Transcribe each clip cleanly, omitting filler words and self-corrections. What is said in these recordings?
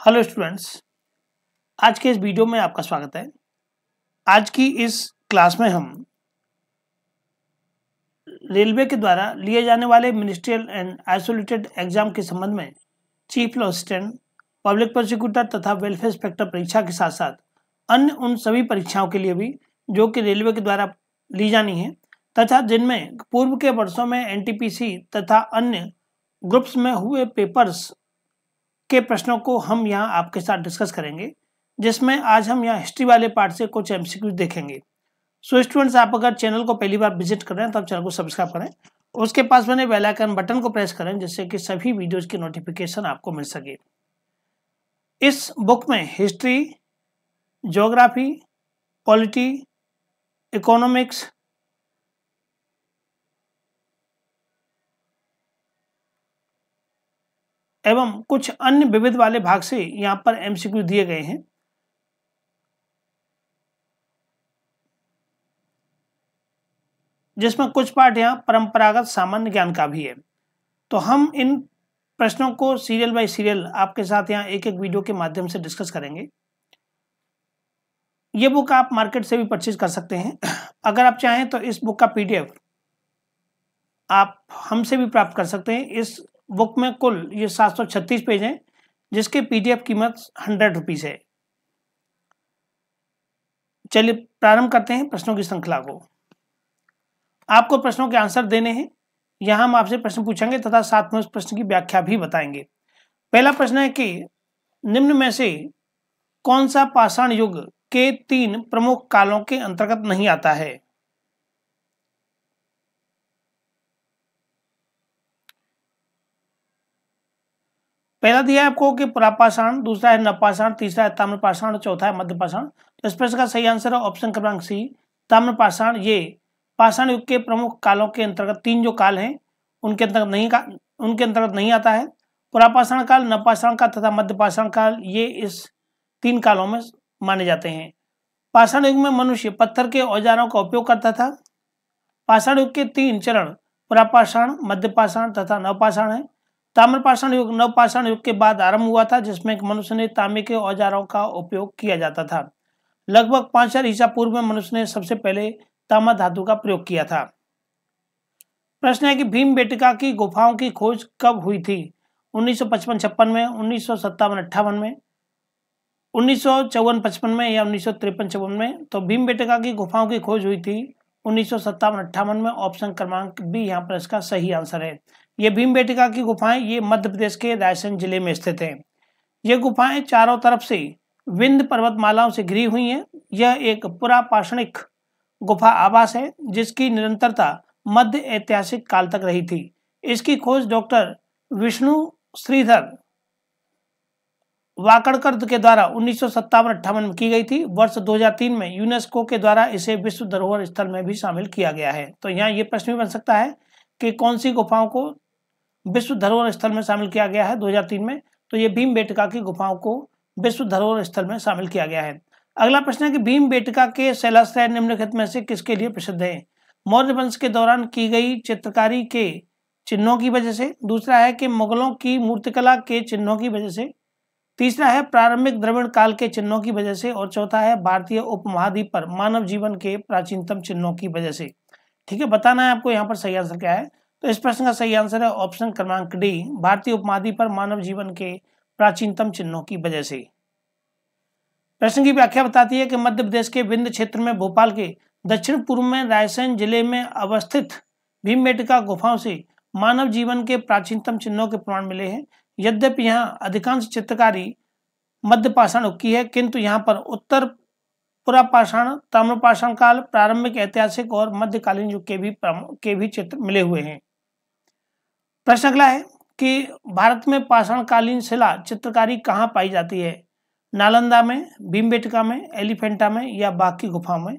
Hello students, आज के इस वीडियो में आपका स्वागत है। आज की इस क्लास में हम रेलवे के द्वारा लिए जाने वाले मिनिस्ट्रियल एंड आइसोलेटेड एग्जाम के संबंध में chief law assistant, public prosecutor तथा वेलफेयर इंस्पेक्टर परीक्षा के साथ साथ अन्य उन सभी परीक्षाओं के लिए भी जो कि रेलवे के द्वारा ली जानी है तथा जिनमें पूर्व के वर्षों में एनटीपीसी तथा अन्य ग्रुप्स में हुए पेपर्स के प्रश्नों को हम यहाँ आपके साथ डिस्कस करेंगे, जिसमें आज हम यहाँ हिस्ट्री वाले पार्ट से कुछ एमसीक्यू देखेंगे। सो स्टूडेंट्स, आप अगर चैनल को पहली बार विजिट कर रहे हैं तो आप चैनल को सब्सक्राइब करें, उसके पास बने बेल आइकन बटन को प्रेस करें जिससे कि सभी वीडियोज की नोटिफिकेशन आपको मिल सके। इस बुक में हिस्ट्री, ज्योग्राफी, पॉलिटी, इकोनॉमिक्स, एवं कुछ अन्य विविध वाले भाग से यहाँ पर एमसीक्यू दिए गए हैं। जिसमें कुछ पार्ट यहाँ परंपरागत सामान्य ज्ञान का भी है। तो हम इन प्रश्नों को सीरियल बाय सीरियल आपके साथ यहाँ एक एक वीडियो के माध्यम से डिस्कस करेंगे। ये बुक आप मार्केट से भी परचेज कर सकते हैं। अगर आप चाहें तो इस बुक का पीडीएफ आप हमसे भी प्राप्त कर सकते हैं। इस बुक में कुल ये 736 पेज हैं, जिसके पीडीएफ कीमत 100 रुपीज है। चलिए प्रारंभ करते हैं प्रश्नों की श्रृंखला को। आपको प्रश्नों के आंसर देने हैं। यहाँ हम आपसे प्रश्न पूछेंगे तथा साथ में उस प्रश्न की व्याख्या भी बताएंगे। पहला प्रश्न है कि निम्न में से कौन सा पाषाण युग के 3 प्रमुख कालों के अंतर्गत नहीं आता है? पहला दिया है आपको कि पुरापाषाण, दूसरा है नवपाषाण, तीसरा है ताम्रपाषाण, चौथा है मध्यपाषाण। तो इस प्रश्न का सही आंसर है ऑप्शन क्रमांक सी, ताम्रपाषाण। ये पाषाण युग के प्रमुख कालों के अंतर्गत 3 जो काल हैं उनके अंतर्गत नहीं आता है। पुरापाषाण काल, नवपाषाण काल तथा मध्यपाषाण काल, ये इस 3 कालों में माने जाते हैं। पाषाण युग में मनुष्य पत्थर के औजारों का उपयोग करता था। पाषाण युग के 3 चरण पुरापाषाण, मध्यपाषाण तथा नवपाषाण है। ताम्रपाषाण युग नवपाषाण युग के बाद आरंभ हुआ था, जिसमें मनुष्य ने तांबे के औजारों का उपयोग किया जाता था। लगभग 5000 ईसा पूर्व में मनुष्य ने सबसे पहले तांबा धातु का प्रयोग किया था। प्रश्न है कि भीमबेटका की गुफाओं की खोज कब हुई थी? 1955-56 में, 1957-58 में, 1954-55 में या 1953-54 में? तो भीमबेटका की गुफाओं की खोज हुई थी 1957-58 में। ऑप्शन क्रमांक बी यहाँ पर इसका सही आंसर है। ये भीमबेटका की गुफाएं ये मध्य प्रदेश के रायसेन जिले में स्थित हैं। ये गुफाएं चारों तरफ से विंध्य पर्वतमालाओं से घिरी हुई हैं। यह एक पुरापाषाणिक गुफा आवास है जिसकी निरंतरता मध्य ऐतिहासिक काल तक रही थी। इसकी खोज डॉक्टर विष्णु श्रीधर वाकड़कर के द्वारा 1957-58 में की गई थी। वर्ष 2003 में यूनेस्को के द्वारा इसे विश्व धरोहर स्थल में भी शामिल किया गया है। तो यहाँ ये प्रश्न भी बन सकता है कि कौन सी गुफाओं को विश्व धरोहर स्थल में शामिल किया गया है 2003 में? तो ये भीमबेटका की गुफाओं को विश्व धरोहर स्थल में शामिल किया गया है। अगला प्रश्न है कि भीमबेटका के शैलाश्रय निम्नलिखित में से किसके लिए प्रसिद्ध है? मौर्य वंश के दौरान की गई चित्रकारी के चिन्हों की वजह से, दूसरा है कि मुगलों की मूर्तिकला के चिन्हों की वजह से, तीसरा है प्रारंभिक द्रविड़ काल के चिन्हों की वजह से, और चौथा है भारतीय उपमहाद्वीप पर मानव जीवन के प्राचीनतम चिन्हों की वजह से। ठीक है, बताना है आपको यहाँ पर सही आंसर क्या है। तो इस प्रश्न का सही आंसर है ऑप्शन क्रमांक डी, भारतीय उपमहाद्वीप पर मानव जीवन के प्राचीनतम चिन्हों की वजह से। प्रश्न की व्याख्या बताती है कि मध्य प्रदेश के विंध्य क्षेत्र में भोपाल के दक्षिण पूर्व में रायसेन जिले में अवस्थित भीमबेटका गुफाओं से मानव जीवन के प्राचीनतम चिन्हों के प्रमाण मिले हैं। यद्यपि यहाँ अधिकांश चित्रकारी मध्यपाषाण युग की है, किंतु यहाँ पर उत्तर पुरापाषाण, ताम्रपाषाण काल, प्रारंभिक ऐतिहासिक और मध्यकालीन युग के भी चित्र मिले हुए हैं। प्रश्न अगला है कि भारत में पाषाणकालीन शिला चित्रकारी कहाँ पाई जाती है? नालंदा में, भीमबेटका में, एलिफेंटा में या बाघ की गुफा में?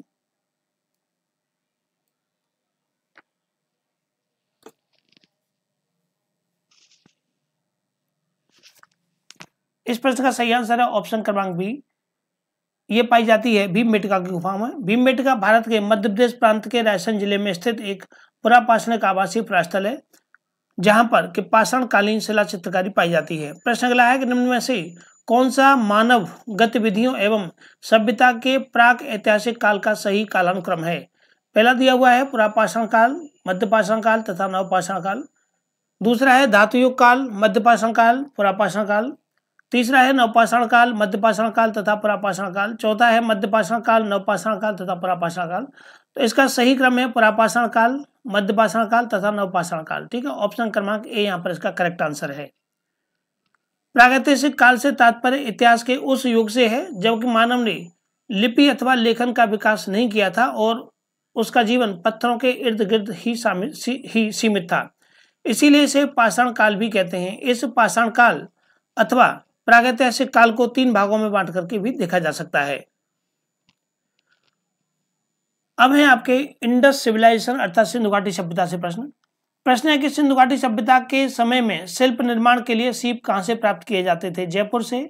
इस प्रश्न का सही आंसर है ऑप्शन क्रमांक बी, ये पाई जाती है भीमबेटका की गुफाओं में। भीमबेटका भारत के मध्य प्रदेश प्रांत के रायसेन जिले में स्थित एक पुरापाषाणिक आवासीय पुरास्थल है, जहां पर कि पाषाणकालीन शिला चित्रकारी पाई जाती है। प्रश्न अगला है कि निम्न में से कौन सा मानव गतिविधियों एवं सभ्यता के प्राक ऐतिहासिक काल का सही कालानुक्रम है? पहला दिया हुआ है पुरापाषाण काल, मध्यपाषाण काल तथा नवपाषाण काल। दूसरा है धातुयुग काल, मध्यपाषाण काल, पुरापाषाण काल। तीसरा है नवपाषाण काल, मध्यपाषाण काल तथा पुरापाषाण काल। चौथा है मध्यपाषाण काल, नवपाषाण काल तथा पुरापाषाण काल। तो इसका सही क्रम है पुरापाषाण काल, मध्यपाषाण काल तथा नवपाषाण काल। ठीक है, ऑप्शन क्रमांक ए यहाँ पर इसका करेक्ट आंसर है। प्रागैतिहासिक काल से तात्पर्य इतिहास के उस युग से है जबकि मानव ने लिपि अथवा लेखन का विकास नहीं किया था और उसका जीवन पत्थरों के इर्द गिर्द ही सीमित था, इसीलिए इसे पाषाण काल भी कहते हैं। इस पाषाण काल अथवा प्रागैतिहासिक काल को 3 भागों में बांट करके भी देखा जा सकता है। अब है आपके इंडस सिविलाइजेशन अर्थात सिंधु घाटी सभ्यता से प्रश्न है कि सिंधु घाटी सभ्यता के समय में शिल्प निर्माण के लिए सीप कहां से प्राप्त किए जाते थे? जयपुर से,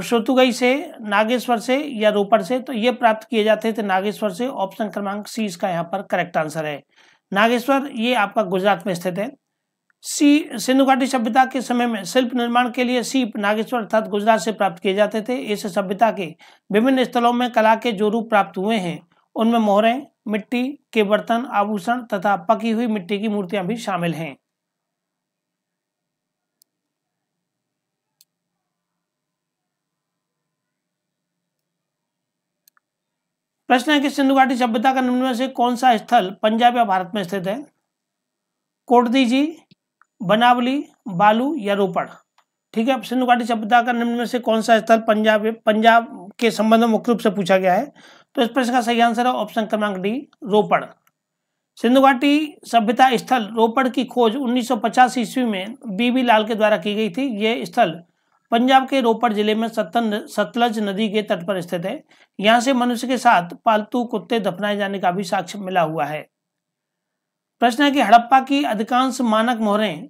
शोतुगई से, नागेश्वर से या रोपड़ से? तो ये प्राप्त किए जाते थे नागेश्वर से। ऑप्शन क्रमांक सी इसका यहाँ पर करेक्ट आंसर है। नागेश्वर ये आपका गुजरात में स्थित है। सिंधु घाटी सभ्यता के समय में शिल्प निर्माण के लिए सीप नागेश्वर अर्थात गुजरात से प्राप्त किए जाते थे। इस सभ्यता के विभिन्न स्थलों में कला के जो रूप प्राप्त हुए हैं उनमें मोहरें, मिट्टी के बर्तन, आभूषण तथा पकी हुई मिट्टी की मूर्तियां भी शामिल हैं। प्रश्न है कि सिंधु घाटी सभ्यता का निम्न में से कौन सा स्थल पंजाब या भारत में स्थित है? कोटदीजी, बनावली, बालू या रोपड़? ठीक है, सिंधु घाटी सभ्यता का निम्न में से कौन सा स्थल पंजाब के संबंध में मुख्य रूप से पूछा गया है? तो इस प्रश्न का सही आंसर है ऑप्शन क्रमांक डी, रोपड़। सिंधु घाटी सभ्यता स्थल रोपड़ की खोज 1950 ईस्वी में बीबी लाल के द्वारा की गई थी। यह स्थल पंजाब के रोपड़ जिले में सतलज नदी के तट पर स्थित है। यहाँ से मनुष्य के साथ पालतू कुत्ते दफनाए जाने का भी साक्ष्य मिला हुआ है। प्रश्न है कि हड़प्पा की अधिकांश मानक मोहरें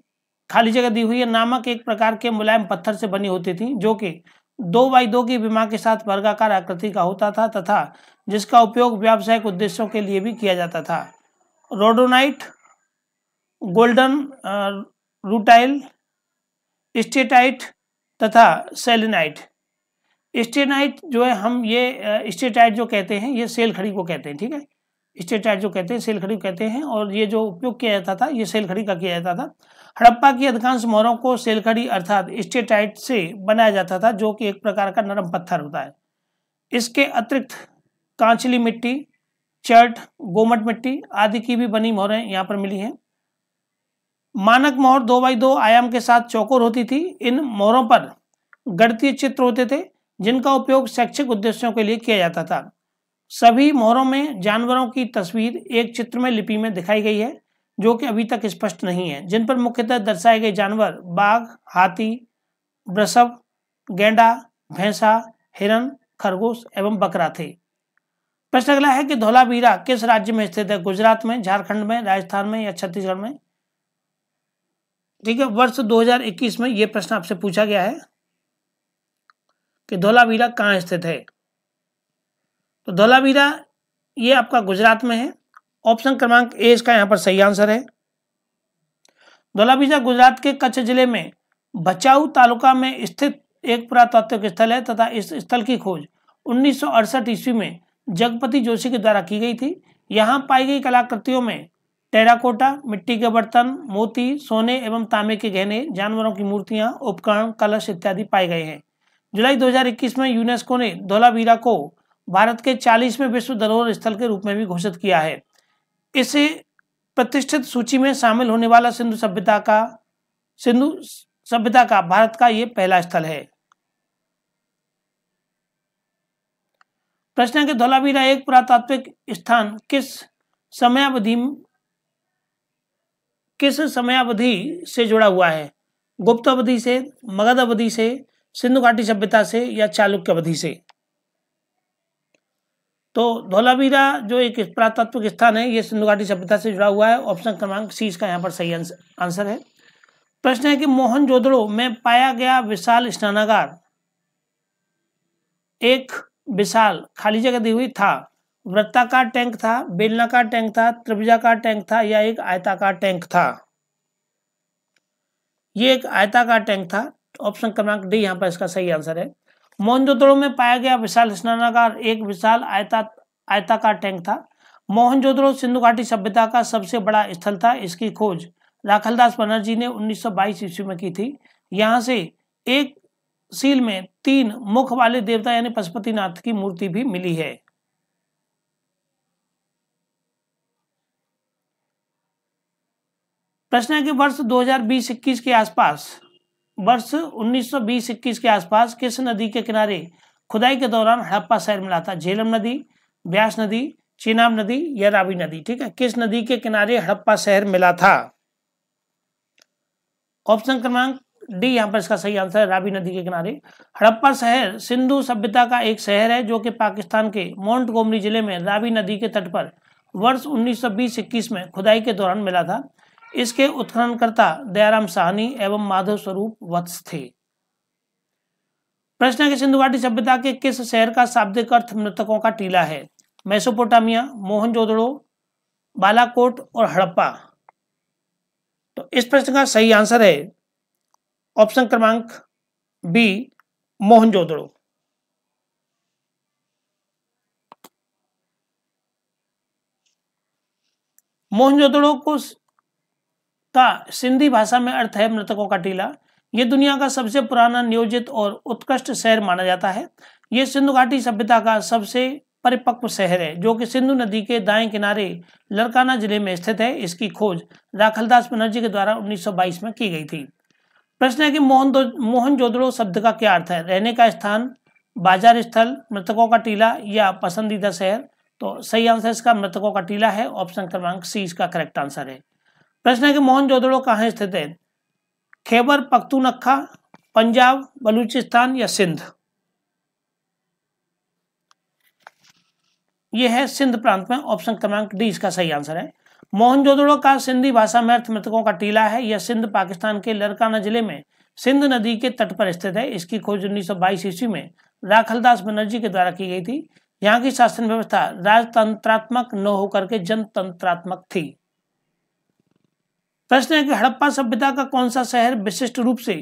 खाली जगह दी हुई है नामक एक प्रकार के मुलायम पत्थर से बनी होती थी जो कि 2x2 की विमा के साथ वर्गाकार आकृति का होता था तथा जिसका उपयोग व्यावसायिक उद्देश्यों के लिए भी किया जाता था। रोडोनाइट, गोल्डन रूटाइल, स्टेटाइट तथा सेलेनाइट। स्टेनाइट जो है हम ये स्टेटाइट जो कहते हैं ये सेल खड़ी को कहते हैं। ठीक है, स्टेटाइट जो कहते हैं सेल खड़ी कहते हैं और ये जो उपयोग किया जाता था ये सेल खड़ी का किया जाता था। हड़प्पा की अधिकांश मोहरों को सेल खड़ी अर्थात स्टेटाइट से बनाया जाता था जो कि एक प्रकार का नरम पत्थर होता है। इसके अतिरिक्त कांचली मिट्टी, चर्ट, गोमट मिट्टी आदि की भी बनी मोहरें यहाँ पर मिली हैं। मानक मोहर 2x2 आयाम के साथ चौकोर होती थी। इन मोहरों पर गणितीय चित्र होते थे जिनका उपयोग शैक्षिक उद्देश्यों के लिए किया जाता था। सभी मोहरों में जानवरों की तस्वीर एक चित्र में लिपि में दिखाई गई है जो कि अभी तक स्पष्ट नहीं है, जिन पर मुख्यतः दर्शाए गए जानवर बाघ, हाथी, वृषभ, गेंडा, भैंसा, हिरन, खरगोश एवं बकरा थे। प्रश्न अगला है कि धौलावीरा किस राज्य में स्थित है? गुजरात में, झारखंड में, राजस्थान में या छत्तीसगढ़ में? ठीक है, वर्ष 2021 में यह प्रश्न आपसे पूछा गया है कि धौलावीरा कहाँ स्थित है। तो धौलावीरा ये आपका गुजरात में है। ऑप्शन क्रमांक ए इसका यहाँ पर सही आंसर है। धौलावीरा गुजरात के कच्छ जिले में भचाऊ तालुका में स्थित एक पुरातात्विक स्थल है तथा इस स्थल की खोज 1968 ईस्वी में जगपति जोशी के द्वारा की गई थी। यहाँ पाई गई कलाकृतियों में टेराकोटा, मिट्टी के बर्तन, मोती, सोने एवं तांबे के गहने, जानवरों की मूर्तियां, उपकरण, कलश इत्यादि पाए गए हैं। जुलाई 2021 में यूनेस्को ने धौलावीरा को भारत के 40वें विश्व धरोहर स्थल के रूप में भी घोषित किया है। इसे प्रतिष्ठित सूची में शामिल होने वाला सिंधु सभ्यता का भारत का ये पहला स्थल है। प्रश्न है कि धौलावीरा एक पुरातात्विक स्थान किस समयावधि से जुड़ा हुआ है? गुप्त अवधि से, मगध अवधि से, सिंधु घाटी सभ्यता से या चालुक्य अवधि से? तो धौलावीरा जो एक पुरातात्विक स्थान है ये सिंधु घाटी सभ्यता से जुड़ा हुआ है। ऑप्शन क्रमांक सी इसका यहाँ पर सही आंसर है। प्रश्न है कि मोहनजोदड़ो में पाया गया विशाल स्नानागार एक विशाल खाली जगह दी हुई था, वृत्ताकार टैंक था, बेलनाकार टैंक था, त्रिभुजाकार टैंक था या एक आयताकार टैंक था? ये एक आयताकार टैंक था। ऑप्शन क्रमांक डी यहाँ पर इसका सही आंसर है। मोहनजोदड़ो में पाया गया विशाल स्नानागार एक विशाल आयताकार टैंक था। मोहनजोदड़ो सिंधु घाटी सभ्यता का सबसे बड़ा स्थल था। इसकी खोज राखलदास बनर्जी ने 1922 ईस्वी में की थी। यहाँ से एक सील में 3 मुख वाले देवता यानी पशुपतिनाथ की मूर्ति भी मिली है। प्रश्न है कि वर्ष 2020-21 के आसपास, वर्ष 1920-21 के आसपास किस नदी के किनारे खुदाई के दौरान हड़प्पा शहर मिला था? झेलम नदी, ब्यास नदी, चेनाब नदी या रावी नदी? ठीक है, किस नदी के किनारे हड़प्पा शहर मिला था? ऑप्शन क्रमांक डी यहाँ पर इसका सही आंसर है, रावी नदी के किनारे। हड़प्पा शहर सिंधु सभ्यता का एक शहर है जो कि पाकिस्तान के मोंटगोमरी जिले में रावी नदी के तट पर वर्ष 1920-21 में खुदाई के दौरान मिला था। इसके उत्खननकर्ता दयाराम साहनी एवं माधव स्वरूप वत्स थे। प्रश्न है कि सिंधु घाटी सभ्यता के किस शहर का शाब्दिक अर्थ मृतकों का टीला है? मेसोपोटामिया, मोहनजोदड़ो, बालाकोट और हड़प्पा? तो इस प्रश्न का सही आंसर है ऑप्शन क्रमांक बी, मोहनजोदड़ो। मोहनजोदड़ो को का सिंधी भाषा में अर्थ है मृतकों का टीला। यह दुनिया का सबसे पुराना नियोजित और उत्कृष्ट शहर माना जाता है। यह सिंधु घाटी सभ्यता का सबसे परिपक्व शहर है जो कि सिंधु नदी के दाएं किनारे लरकाना जिले में स्थित है। इसकी खोज राखलदास बनर्जी के द्वारा 1922 में की गई थी। प्रश्न है कि मोहनजोदड़ो शब्द का क्या अर्थ है? रहने का स्थान, बाजार स्थल, मृतकों का टीला या पसंदीदा शहर? तो सही आंसर इसका मृतकों का टीला है। ऑप्शन क्रमांक सी इसका करेक्ट आंसर है। प्रश्न है कि मोहनजोदड़ो कहाँ स्थित है? खैबर पख्तूनख्वा, पंजाब, बलूचिस्तान या सिंध? यह है सिंध प्रांत में। ऑप्शन क्रमांक डी इसका सही आंसर है। मोहनजोदड़ो का सिंधी भाषा में अर्थ मृतकों का टीला है। यह सिंध पाकिस्तान के लरकाना जिले में सिंध नदी के तट पर स्थित है। इसकी खोज 1922 ईस्वी में राखलदास बनर्जी के द्वारा की गई थी। यहाँ की शासन व्यवस्था राजतंत्रात्मक न होकर के जनतंत्रात्मक थी। प्रश्न है कि हड़प्पा सभ्यता का कौन सा शहर विशिष्ट रूप से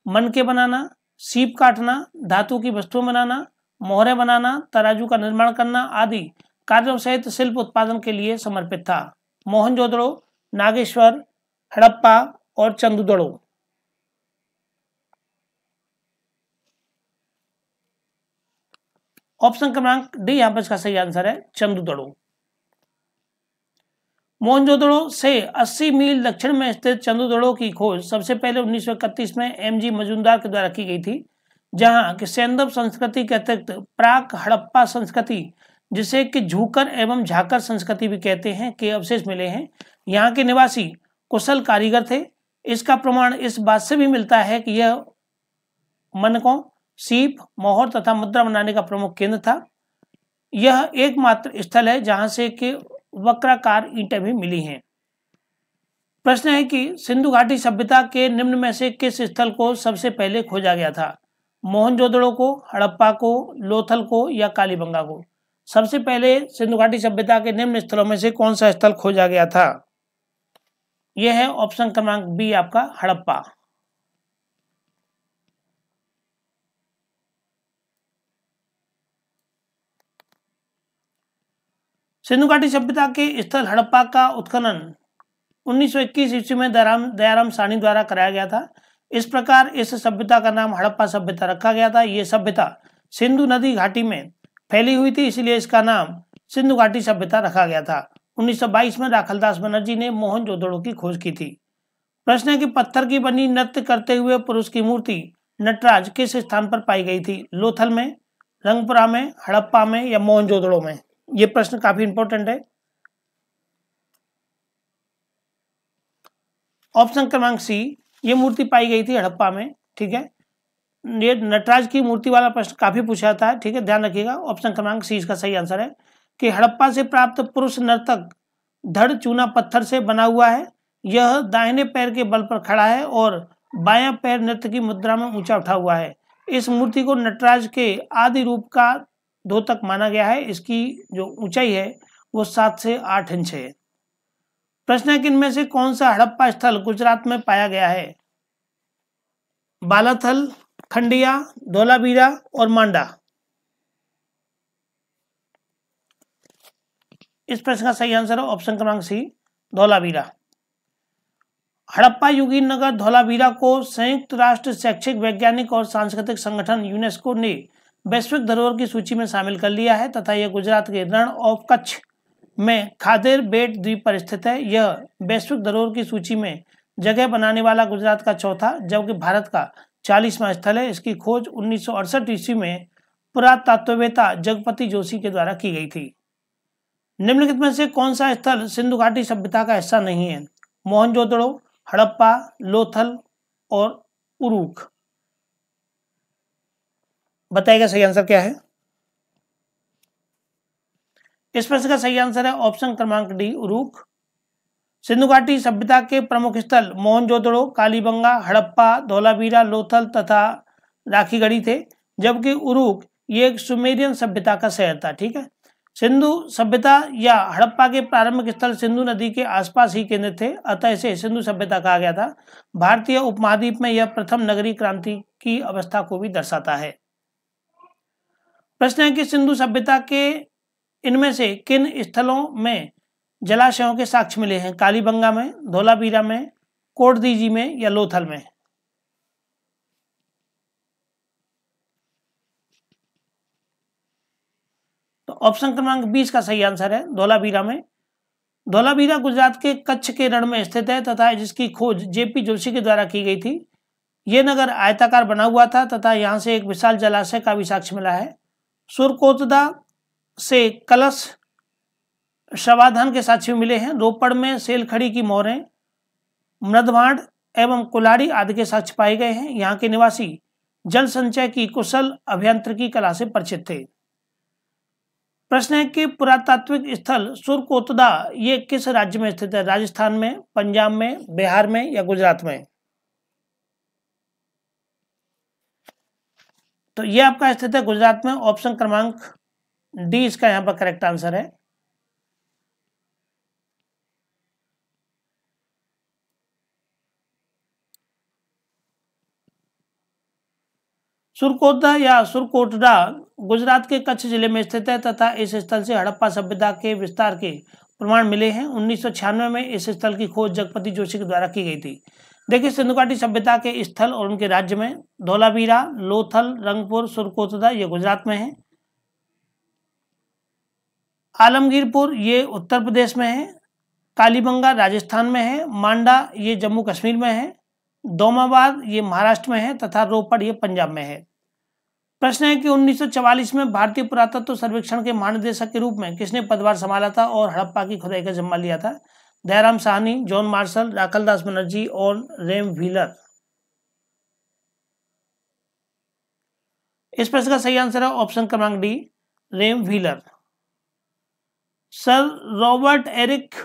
मनके बनाना, सीप काटना, धातु की वस्तुएं बनाना, मोहरे बनाना, तराजू का निर्माण करना आदि कार्यों सहित शिल्प उत्पादन के लिए समर्पित था? मोहनजोदड़ो, नागेश्वर, हड़प्पा और चंदुदड़ो? ऑप्शन क्रमांक डी यहाँ पर इसका सही आंसर है, चंदुदड़ो। मोहनजोदड़ो से 80 मील दक्षिण में स्थित चंदुदड़ो की खोज सबसे पहले 1931 में एमजी मजूमदार के द्वारा की गई थी, जहां कि सैंदव संस्कृति के अतिरिक्त प्राक हड़प्पा संस्कृति, जिसे कि झूकर एवं झाकर संस्कृति भी कहते हैं, के अवशेष मिले हैं। यहाँ के निवासी कुशल कारीगर थे। इसका प्रमाण इस बात से भी मिलता है कि यह मनकों, सीप, मोहर तथा मुद्रा बनाने का प्रमुख केंद्र था। यह एकमात्र स्थल है जहां से कि वक्राकार ईंटें भी मिली हैं। प्रश्न है कि सिंधु घाटी सभ्यता के निम्न में से किस स्थल को सबसे पहले खोजा गया था? मोहनजोदड़ो को, हड़प्पा को, लोथल को या कालीबंगा को? सबसे पहले सिंधु घाटी सभ्यता के निम्न स्थलों में से कौन सा स्थल खोजा गया था? यह है ऑप्शन क्रमांक बी आपका, हड़प्पा। सिंधु घाटी सभ्यता के स्थल हड़प्पा का उत्खनन 1921 ईस्वी में दयाराम साहनी द्वारा कराया गया था। इस प्रकार इस सभ्यता का नाम हड़प्पा सभ्यता रखा गया था। यह सभ्यता सिंधु नदी घाटी में फैली हुई थी, इसलिए इसका नाम सिंधु घाटी सभ्यता रखा गया था। 1922 में राखलदास बनर्जी ने मोहनजोदड़ो की खोज की थी। प्रश्न है कि पत्थर की बनी नृत्य करते हुए पुरुष की मूर्ति नटराज किस स्थान पर पाई गई थी? लोथल में, रंगपुरा में, हड़प्पा में या मोहनजोदड़ो में? ये प्रश्न काफी इंपॉर्टेंट है। ऑप्शन क्रमांक सी, ये मूर्ति पाई गई थी हड़प्पा में। ठीक है, ये नटराज की मूर्ति वाला प्रश्न काफी पूछा था। ठीक है, ध्यान रखिएगा। ऑप्शन क्रमांक सी इसका सही आंसर है कि हड़प्पा से प्राप्त पुरुष नर्तक धड़ चूना पत्थर से बना हुआ है। यह दाहिने पैर के बल पर खड़ा है और बायां पैर नृत्य की मुद्रा में ऊंचा उठा हुआ है। इस मूर्ति को नटराज के आदि रूप का द्योतक माना गया है। इसकी जो ऊंचाई है वो 7 से 8 इंच है। प्रश्न है कि इनमें से कौन सा हड़प्पा स्थल गुजरात में पाया गया है? बालाथल, खंडिया, धोलावीरा और मांडा। इस प्रश्न का सही आंसर है ऑप्शन क्रमांक सी, धोलावीरा। हड़प्पा युगीन नगर धोलावीरा को संयुक्त राष्ट्र शैक्षिक, वैज्ञानिक और सांस्कृतिक संगठन यूनेस्को ने वैश्विक धरोहर की सूची में शामिल कर लिया है तथा यह गुजरात के रण ऑफ कच्छ में खादेर बेट द्वीप पर स्थित है। यह वैश्विक धरोहर की सूची में जगह बनाने वाला गुजरात का चौथा जबकि भारत का 40वां स्थल है। इसकी खोज 1968 ईस्वी में पुरातत्ववेत्ता जगपति जोशी के द्वारा की गई थी। निम्नलिखित में से कौन सा स्थल सिंधु घाटी सभ्यता का हिस्सा नहीं है? मोहनजोदड़ो, हड़प्पा, लोथल और उरूक। बताइएगा सही आंसर क्या है। इस प्रश्न का सही आंसर है ऑप्शन क्रमांक डी, उरूक। सिंधु घाटी सभ्यता के प्रमुख स्थल मोहनजोदड़ो, कालीबंगा, हड़प्पा, धोलावीरा, लोथल तथा राखीगढ़ी थे, जबकि उरूक ये एक सुमेरियन सभ्यता का शहर था। ठीक है, सिंधु सभ्यता या हड़प्पा के प्रारंभिक स्थल सिंधु नदी के आसपास ही केंद्रित थे, अतः इसे सिंधु सभ्यता कहा गया था। भारतीय उपमहाद्वीप में यह प्रथम नगरीय क्रांति की अवस्था को भी दर्शाता है। प्रश्न है कि सिंधु सभ्यता के इनमें से किन स्थलों में जलाशयों के साक्ष्य मिले हैं? कालीबंगा में, धोलावीरा में, कोटदीजी में या लोथल में? तो ऑप्शन क्रमांक 20 का सही आंसर है धोलावीरा में। धोलावीरा गुजरात के कच्छ के रण में स्थित है तथा जिसकी खोज जेपी जोशी के द्वारा की गई थी। यह नगर आयताकार बना हुआ था तथा यहाँ से एक विशाल जलाशय का भी साक्ष्य मिला है। सुरकोतदा से कलश शवाधान के साक्ष्य मिले हैं। रोपड़ में सेलखड़ी की मोहरें, मृदभांड एवं कुल्हाड़ी आदि के साक्ष्य पाए गए हैं। यहाँ के निवासी जल संचय की कुशल अभियांत्रिकी कला से परिचित थे। प्रश्न है कि पुरातात्विक स्थल सुरकोतदा ये किस राज्य में स्थित है? राजस्थान में, पंजाब में, बिहार में या गुजरात में? तो ये आपका स्थित है गुजरात में। ऑप्शन क्रमांक डी इसका यहां पर करेक्ट आंसर है। सुरकोतदा या सुरकोटडा गुजरात के कच्छ जिले में स्थित है तथा इस स्थल से हड़प्पा सभ्यता के विस्तार के प्रमाण मिले हैं। 1996 में इस स्थल की खोज जगपति जोशी के द्वारा की गई थी। देखिए, सिंधु घाटी सभ्यता के स्थल और उनके राज्य में धोलावीरा, लोथल, रंगपुर, सुरकोतदा ये गुजरात में है। आलमगीरपुर ये उत्तर प्रदेश में है। कालीबंगा राजस्थान में है। मांडा ये जम्मू कश्मीर में है। दोमाबाद ये महाराष्ट्र में है तथा रोपड़ ये पंजाब में है। प्रश्न है कि 1944 में भारतीय पुरातत्व सर्वेक्षण के महानिदेशक के रूप में किसने पदभार संभाला था और हड़प्पा की खुदाई का जिम्मा लिया था? दयाराम साहनी, जॉन मार्शल, राखलदास बनर्जी और रेम व्हीलर। इस प्रश्न का सही आंसर है ऑप्शन क्रमांक D, Rem wheeler. Sir Robert Eric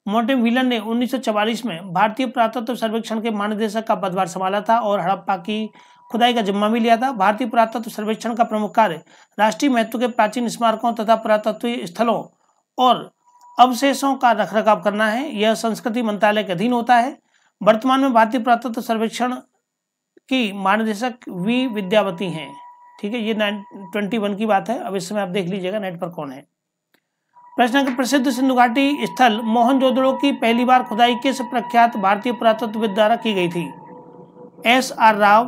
Mortimer Wheeler ने 1944 में भारतीय पुरातत्व सर्वेक्षण के महानिदेशक का पदभार संभाला था और हड़प्पा की खुदाई का जिम्मा भी लिया था। भारतीय पुरातत्व सर्वेक्षण का प्रमुख कार्य राष्ट्रीय महत्व के प्राचीन स्मारकों तथा पुरातत्वीय स्थलों और अवशेषों का रखरखाव करना है। यह संस्कृति मंत्रालय के अधीन होता है। वर्तमान में भारतीय पुरातत्व सर्वेक्षण की महानिदेशक वी विद्यावती हैं। ठीक है, ये 21 की बात है। अब इस समय आप देख लीजिएगा नेट पर कौन है। प्रश्न के प्रसिद्ध सिंधु घाटी स्थल मोहनजोदड़ो की पहली बार खुदाई किस प्रख्यात भारतीय पुरातत्वविद द्वारा की गई थी? एस.आर. राव,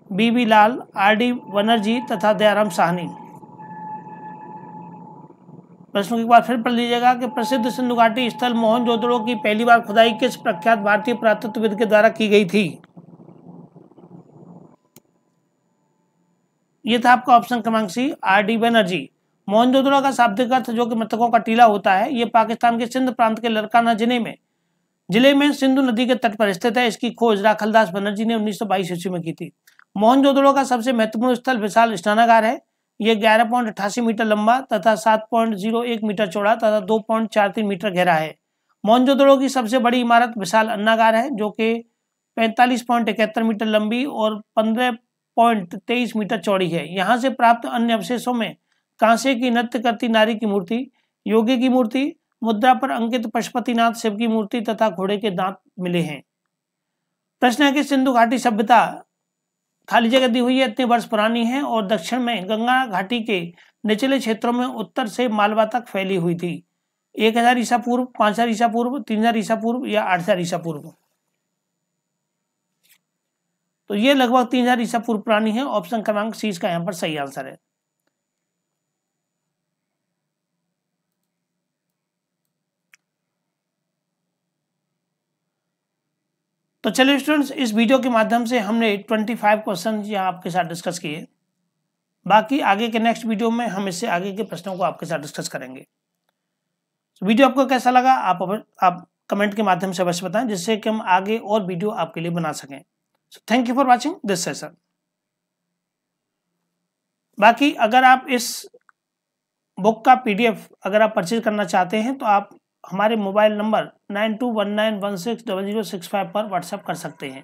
बी.बी. लाल, आर.डी. बनर्जी तथा दयाराम साहनी। प्रश्न एक बार फिर पढ़ लीजिएगा कि प्रसिद्ध सिंधु घाटी स्थल मोहनजोदड़ो की पहली बार खुदाई किस प्रख्यात भारतीय पुरातत्वविद के द्वारा की गई थी? यह था आपका ऑप्शन क्रमांक सी, आर.डी. बनर्जी। मोहनजोदड़ो का शाब्दिक अर्थ जो कि मृतकों का टीला होता है, यह पाकिस्तान के सिंध प्रांत के लरकाना जिले में सिंधु नदी के तट पर स्थित है। इसकी खोज राखलदास बनर्जी ने 1922 ईस्वी में की थी। मोहनजोदड़ो का सबसे महत्वपूर्ण स्थल विशाल स्नानागार है। यह 11.88 मीटर लंबा तथा 7.01 मीटर चौड़ा तथा 2.43 मीटर गहरा है। मोहनजोदड़ो की सबसे बड़ी इमारत विशाल अन्नागार है जो कि 45.71 मीटर लंबी और 15.23 मीटर चौड़ी है। यहाँ से प्राप्त अन्य अवशेषों में कांसे की नृत्य करती नारी की मूर्ति, योगी की मूर्ति, मुद्रा पर अंकित पशुपतिनाथ शिव की मूर्ति तथा घोड़े के दांत मिले हैं। प्रश्न है कि सिंधु घाटी सभ्यता खाली जगह दी हुई है इतने वर्ष पुरानी है और दक्षिण में गंगा घाटी के निचले क्षेत्रों में उत्तर से मालवा तक फैली हुई थी। 1000 ईसा पूर्व, 5000 ईसा पूर्व, 3000 ईसा पूर्व या 8000 ईसा पूर्व। तो ये लगभग 3000 ईसा पूर्व पुरानी है। ऑप्शन क्रमांक सी इसका यहाँ पर सही आंसर है। तो चलिए स्टूडेंट्स, इस वीडियो के माध्यम से हमने 25 क्वेश्चन यहाँ आपके साथ डिस्कस किए। बाकी आगे के नेक्स्ट वीडियो में हम इससे आगे के प्रश्नों को आपके साथ डिस्कस करेंगे। वीडियो आपको कैसा लगा आप कमेंट के माध्यम से अवश्य बताएं, जिससे कि हम आगे और वीडियो आपके लिए बना सकें। Thank you for watching this session. बाकी अगर आप इस बुक का PDF अगर आप परचेज करना चाहते हैं तो आप हमारे मोबाइल नंबर 9219160065 पर व्हाट्सएप कर सकते हैं।